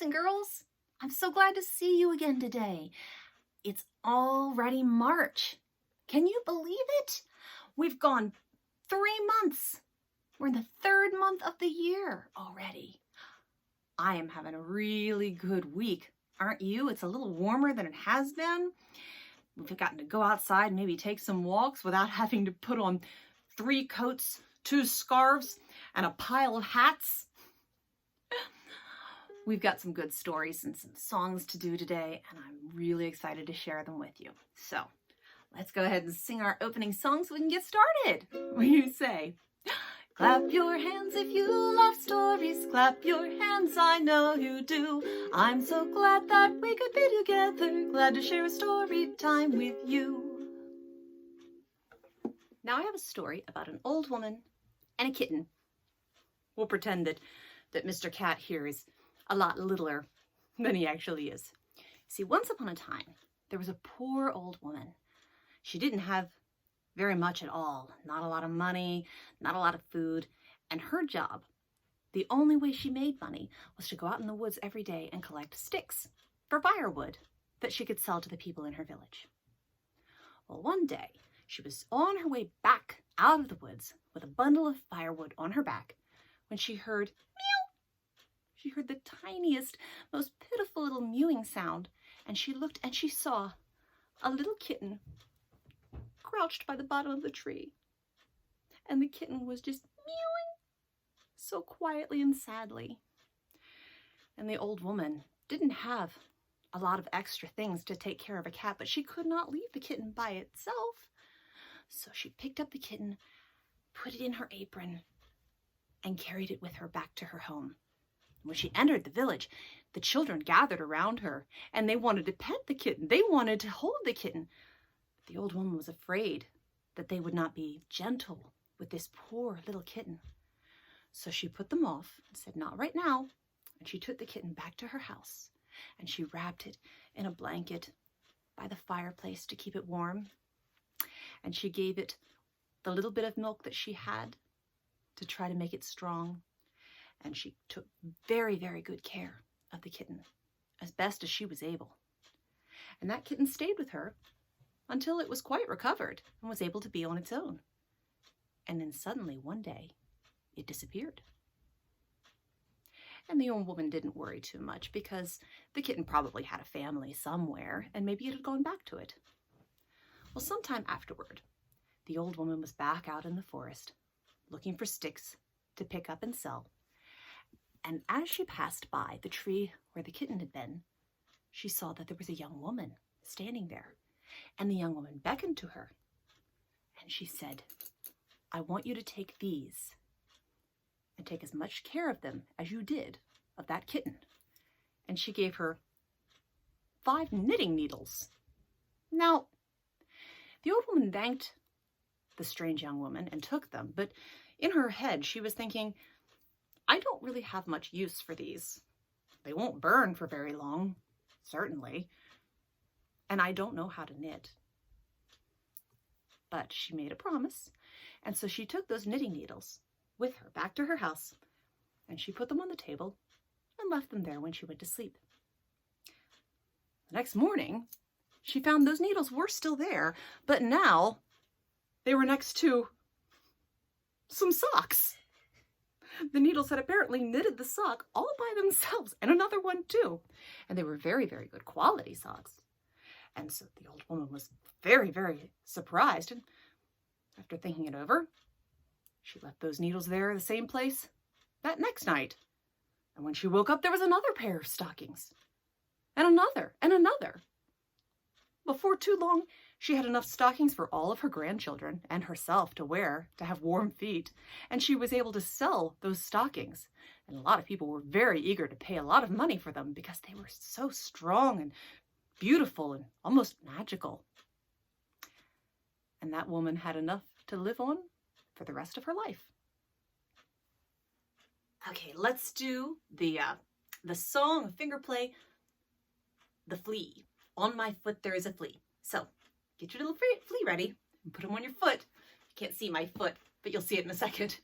and girls. I'm so glad to see you again today. It's already March. Can you believe it? We've gone 3 months. We're in the 3rd month of the year already. I am having a really good week, aren't you? It's a little warmer than it has been. We've gotten to go outside, maybe take some walks without having to put on 3 coats, 2 scarves, and a pile of hats. We've got some good stories and some songs to do today, and I'm really excited to share them with you. So let's go ahead and sing our opening song so we can get started. What do you say? Clap your hands if you love stories. Clap your hands, I know you do. I'm so glad that we could be together. Glad to share a story time with you. Now I have a story about an old woman and a kitten. We'll pretend that Mr. Cat here is a lot littler than he actually is. See, once upon a time, there was a poor old woman. She didn't have very much at all. Not a lot of money, not a lot of food. And her job, the only way she made money, was to go out in the woods every day and collect sticks for firewood that she could sell to the people in her village. Well, one day, she was on her way back out of the woods with a bundle of firewood on her back when she heard meow. She heard the tiniest, most pitiful little mewing sound, and she looked and she saw a little kitten crouched by the bottom of the tree. And the kitten was just mewing so quietly and sadly. And the old woman didn't have a lot of extra things to take care of a cat, but she could not leave the kitten by itself. So she picked up the kitten, put it in her apron, and carried it with her back to her home. When she entered the village, the children gathered around her, and they wanted to pet the kitten. They wanted to hold the kitten. But the old woman was afraid that they would not be gentle with this poor little kitten. So she put them off and said, "Not right now." And she took the kitten back to her house, and she wrapped it in a blanket by the fireplace to keep it warm. And she gave it the little bit of milk that she had to try to make it strong. And she took very, very good care of the kitten, as best as she was able. And that kitten stayed with her until it was quite recovered and was able to be on its own. And then suddenly, one day, it disappeared. And the old woman didn't worry too much because the kitten probably had a family somewhere and maybe it had gone back to it. Well, sometime afterward, the old woman was back out in the forest looking for sticks to pick up and sell. And as she passed by the tree where the kitten had been, she saw that there was a young woman standing there. And the young woman beckoned to her. And she said, "I want you to take these and take as much care of them as you did of that kitten." And she gave her 5 knitting needles. Now, the old woman thanked the strange young woman and took them. But in her head, she was thinking, I don't really have much use for these. They won't burn for very long, certainly. And I don't know how to knit. But she made a promise. And so she took those knitting needles with her back to her house. And she put them on the table and left them there when she went to sleep. The next morning, she found those needles were still there. But now they were next to some socks. The needles had apparently knitted the sock all by themselves, and another one too. And they were very, very good quality socks. And so the old woman was very, very surprised. And after thinking it over, she left those needles there in the same place that next night. And when she woke up, there was another pair of stockings. And another, and another. Before too long, she had enough stockings for all of her grandchildren and herself to wear, to have warm feet. And she was able to sell those stockings. And a lot of people were very eager to pay a lot of money for them because they were so strong and beautiful and almost magical. And that woman had enough to live on for the rest of her life. Okay, let's do the song, finger play, The Flea. On my foot there is a flea. So get your little flea ready and put them on your foot. You can't see my foot, but you'll see it in a second.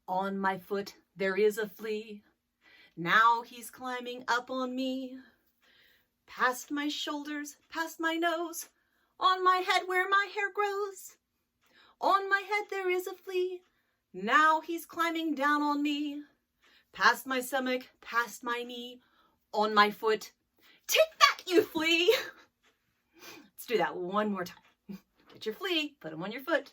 On my foot there is a flea. Now he's climbing up on me, past my shoulders, past my nose, on my head where my hair grows. On my head there is a flea, now he's climbing down on me, past my stomach, past my knee, on my foot. Take that, you flea! Let's do that one more time. Get your flea, put him on your foot.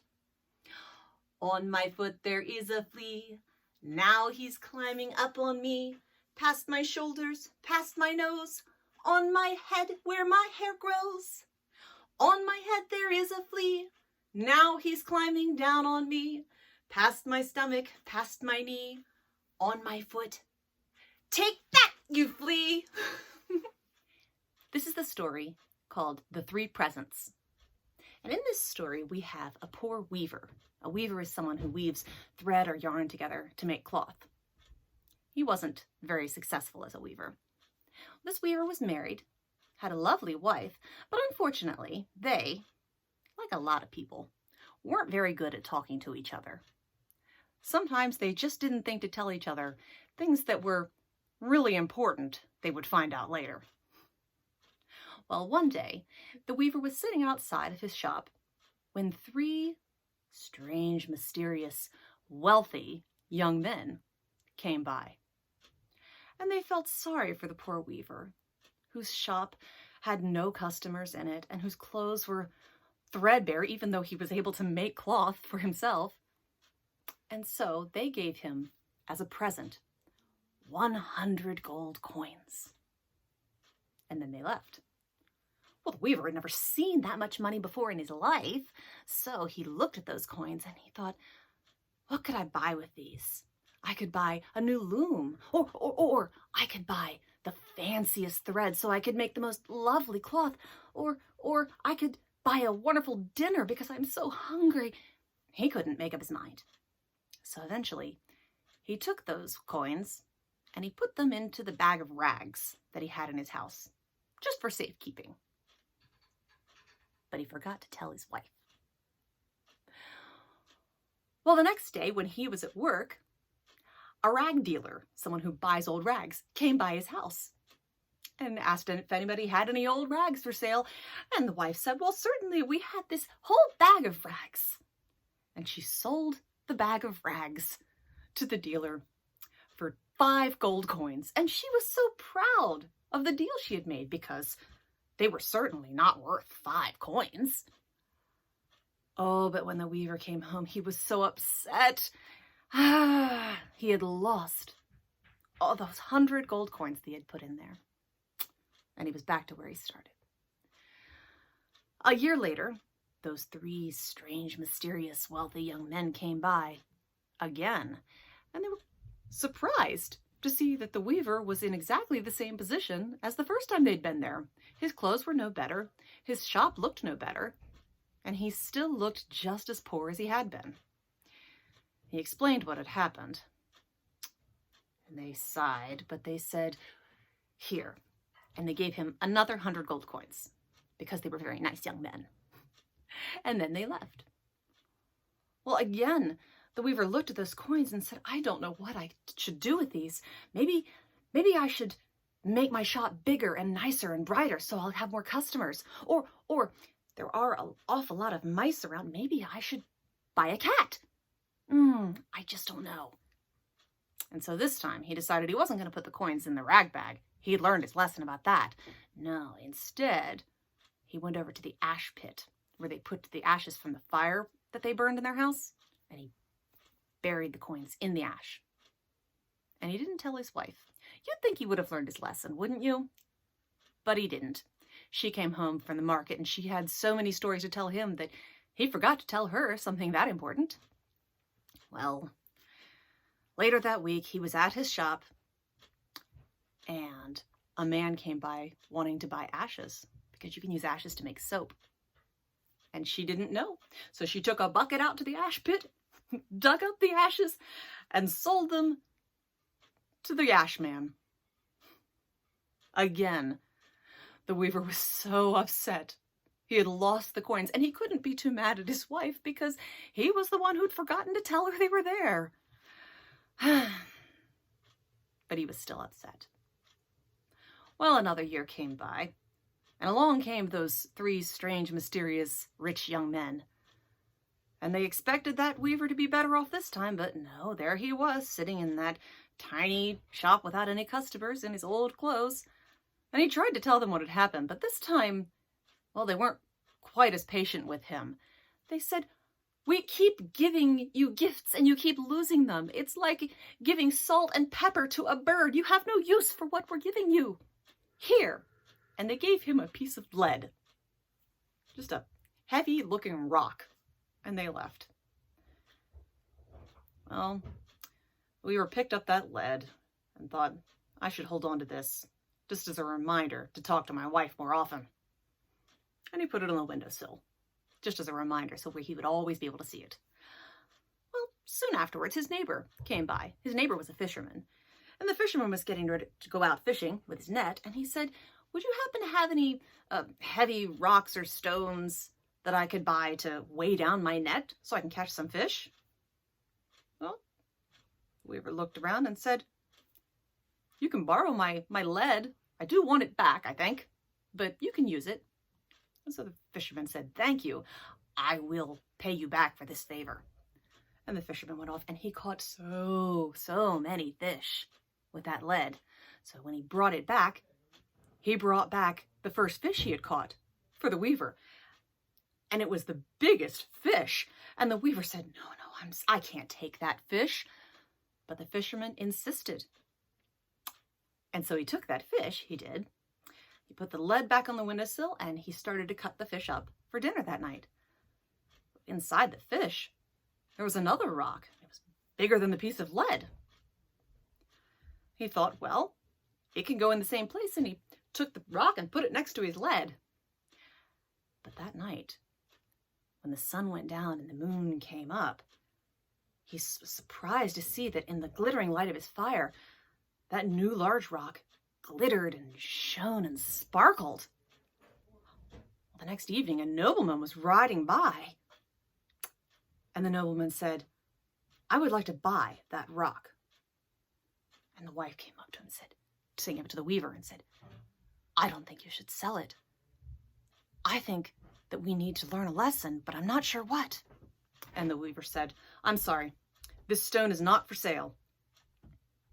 On my foot there is a flea, now he's climbing up on me, past my shoulders, past my nose, on my head where my hair grows. On my head there is a flea, now he's climbing down on me, past my stomach, past my knee, on my foot. Take that, you flea! This is the story called The Three Presents. And in this story, we have a poor weaver. A weaver is someone who weaves thread or yarn together to make cloth. He wasn't very successful as a weaver. This weaver was married, had a lovely wife, but unfortunately, they, like a lot of people, weren't very good at talking to each other. Sometimes they just didn't think to tell each other things that were really important they would find out later. Well, one day, the weaver was sitting outside of his shop when three strange, mysterious, wealthy young men came by. And they felt sorry for the poor weaver, whose shop had no customers in it and whose clothes were threadbare, even though he was able to make cloth for himself. And so they gave him, as a present, 100 gold coins. And then they left. Well, the weaver had never seen that much money before in his life, so he looked at those coins and he thought, what could I buy with these? I could buy a new loom, or I could buy the fanciest thread so I could make the most lovely cloth, or I could buy a wonderful dinner because I'm so hungry. He couldn't make up his mind. So eventually, he took those coins and he put them into the bag of rags that he had in his house, just for safekeeping. But he forgot to tell his wife. Well, the next day when he was at work, a rag dealer, someone who buys old rags, came by his house and asked if anybody had any old rags for sale. And the wife said, well, certainly, we had this whole bag of rags. And she sold the bag of rags to the dealer for 5 gold coins. And she was so proud of the deal she had made because they were certainly not worth 5 coins. Oh, but when the weaver came home, he was so upset. He had lost all those 100 gold coins that he had put in there. And he was back to where he started. A year later, those 3 strange, mysterious, wealthy young men came by again, and they were surprised to see that the weaver was in exactly the same position as the first time they'd been there. His clothes were no better, his shop looked no better, and he still looked just as poor as he had been. He explained what had happened, and they sighed, but they said, here, and they gave him another 100 gold coins, because they were very nice young men. And then they left. Well, again, the weaver looked at those coins and said, I don't know what I should do with these. Maybe I should make my shop bigger and nicer and brighter so I'll have more customers. Or there are an awful lot of mice around. Maybe I should buy a cat. I just don't know. And so this time he decided he wasn't going to put the coins in the rag bag. He had learned his lesson about that. No, instead, he went over to the ash pit where they put the ashes from the fire that they burned in their house, and he buried the coins in the ash. And he didn't tell his wife. You'd think he would have learned his lesson, wouldn't you? But he didn't. She came home from the market, and she had so many stories to tell him that he forgot to tell her something that important. Well, later that week, he was at his shop, and a man came by wanting to buy ashes, because you can use ashes to make soap. And she didn't know. So she took a bucket out to the ash pit, dug up the ashes, and sold them to the ash man. Again, the weaver was so upset. He had lost the coins, and he couldn't be too mad at his wife because he was the one who'd forgotten to tell her they were there. but he was still upset. Well, another year came by, and along came those 3 strange, mysterious, rich young men. And they expected that weaver to be better off this time, but no, there he was, sitting in that tiny shop without any customers in his old clothes. And he tried to tell them what had happened, but this time, well, they weren't quite as patient with him. They said, "We keep giving you gifts and you keep losing them. It's like giving salt and pepper to a bird. You have no use for what we're giving you. Here." And they gave him a piece of lead. Just a heavy-looking rock. And they left. Well, the weaver picked up that lead and thought, I should hold on to this, just as a reminder to talk to my wife more often. And he put it on the windowsill, just as a reminder, so he would always be able to see it. Well, soon afterwards, his neighbor came by. His neighbor was a fisherman, and the fisherman was getting ready to go out fishing with his net, and he said, "Would you happen to have any heavy rocks or stones that I could buy to weigh down my net so I can catch some fish?" Well, the weaver looked around and said, "You can borrow my lead. I do want it back, I think, but you can use it." And so the fisherman said, "Thank you. I will pay you back for this favor." And the fisherman went off, and he caught so many fish with that lead. So when he brought it back, he brought back the first fish he had caught for the weaver. And it was the biggest fish. And the weaver said, no, I can't take that fish. But the fisherman insisted. And so he took that fish, he did. He put the lead back on the windowsill, and he started to cut the fish up for dinner that night. Inside the fish, there was another rock. It was bigger than the piece of lead. He thought, well, it can go in the same place, and he took the rock and put it next to his lead. But that night, when the sun went down and the moon came up, he was surprised to see that in the glittering light of his fire, that new large rock glittered and shone and sparkled. The next evening, a nobleman was riding by, and the nobleman said, "I would like to buy that rock." And the wife came up to him and said, saying up to the weaver and said, "I don't think you should sell it. I think that we need to learn a lesson, but I'm not sure what." And the weaver said, "I'm sorry, this stone is not for sale."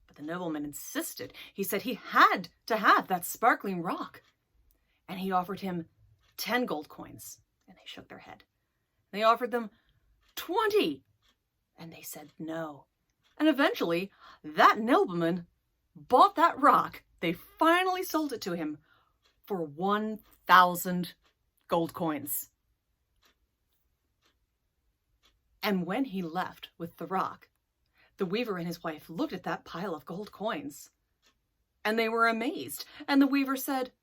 But the nobleman insisted. He said he had to have that sparkling rock. And he offered him 10 gold coins. And they shook their head. They offered them 20. And they said no. And eventually, that nobleman bought that rock. They finally sold it to him for 1,000 gold coins. And when he left with the rock, the weaver and his wife looked at that pile of gold coins, and they were amazed. And the weaver said,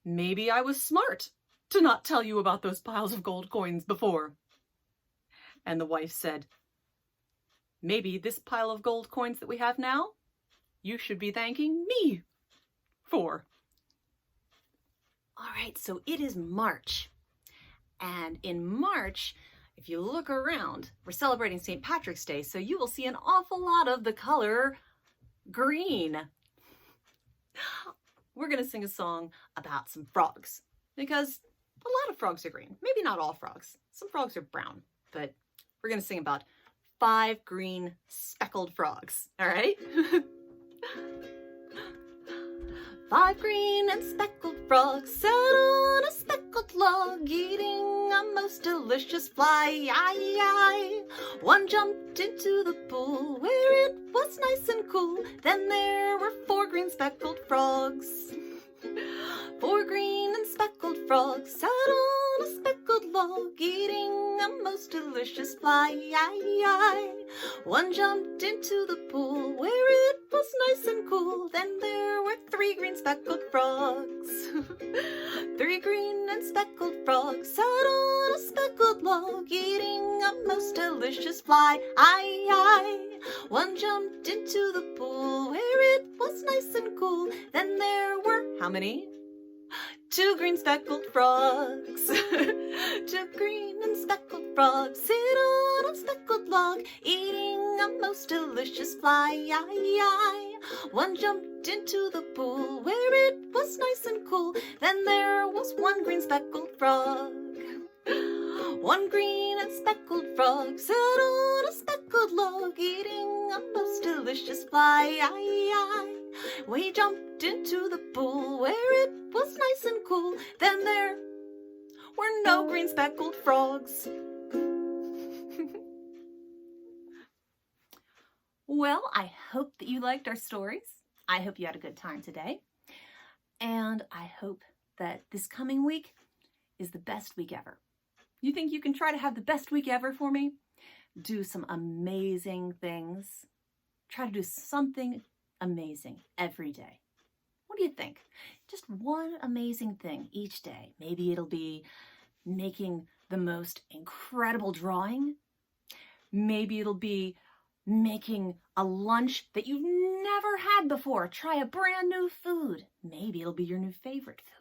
"Maybe I was smart to not tell you about those piles of gold coins before." And the wife said, "Maybe this pile of gold coins that we have now, you should be thanking me for." All right, so it is March. And in March, if you look around, we're celebrating St. Patrick's Day, so you will see an awful lot of the color green. We're going to sing a song about some frogs, because a lot of frogs are green. Maybe not all frogs. Some frogs are brown, but we're going to sing about 5 green speckled frogs, all right? 5 green and speckled frogs sat on a speckled log, eating a most delicious fly. One jumped into the pool where it was nice and cool. Then there were 4 green speckled frogs. 4 green and speckled frogs sat on a speckled log, eating a most delicious fly. One jumped into the pool where it was nice and cool. Then there were 3 green speckled frogs. 3 green and speckled frogs sat on a speckled log, eating a most delicious fly. One jumped into the pool where it was nice and cool. Then there were, how many? 2 green speckled frogs. 2 green and speckled frogs sit on a speckled log, eating a most delicious fly. One jumped into the pool where it was nice and cool. Then there was one green speckled frog. One green and speckled frog sat on a speckled log, eating a most delicious fly. We jumped into the pool where it was nice and cool. Then there were no green speckled frogs. Well, I hope that you liked our stories. I hope you had a good time today. And I hope that this coming week is the best week ever. You think you can try to have the best week ever for me? Do some amazing things. Try to do something amazing every day. What do you think? Just one amazing thing each day. Maybe it'll be making the most incredible drawing. Maybe it'll be making a lunch that you've never had before. Try a brand new food. Maybe it'll be your new favorite food.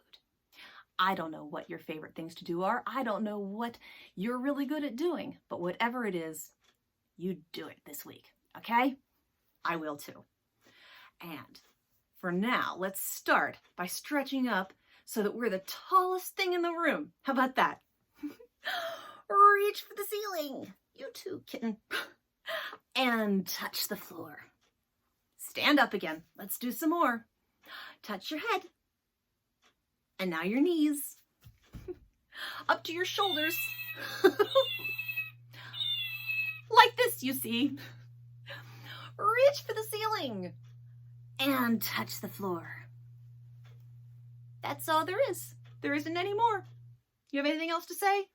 I don't know what your favorite things to do are. I don't know what you're really good at doing, but whatever it is, you do it this week, okay? I will too. And for now, let's start by stretching up so that we're the tallest thing in the room. How about that? Reach for the ceiling. You too, kitten. And touch the floor. Stand up again. Let's do some more. Touch your head. And now your knees. Up to your shoulders. Like this, you see. Reach for the ceiling. And touch the floor. That's all there is. There isn't any more. You have anything else to say?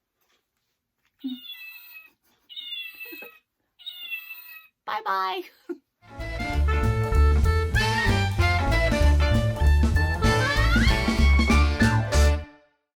Bye-bye.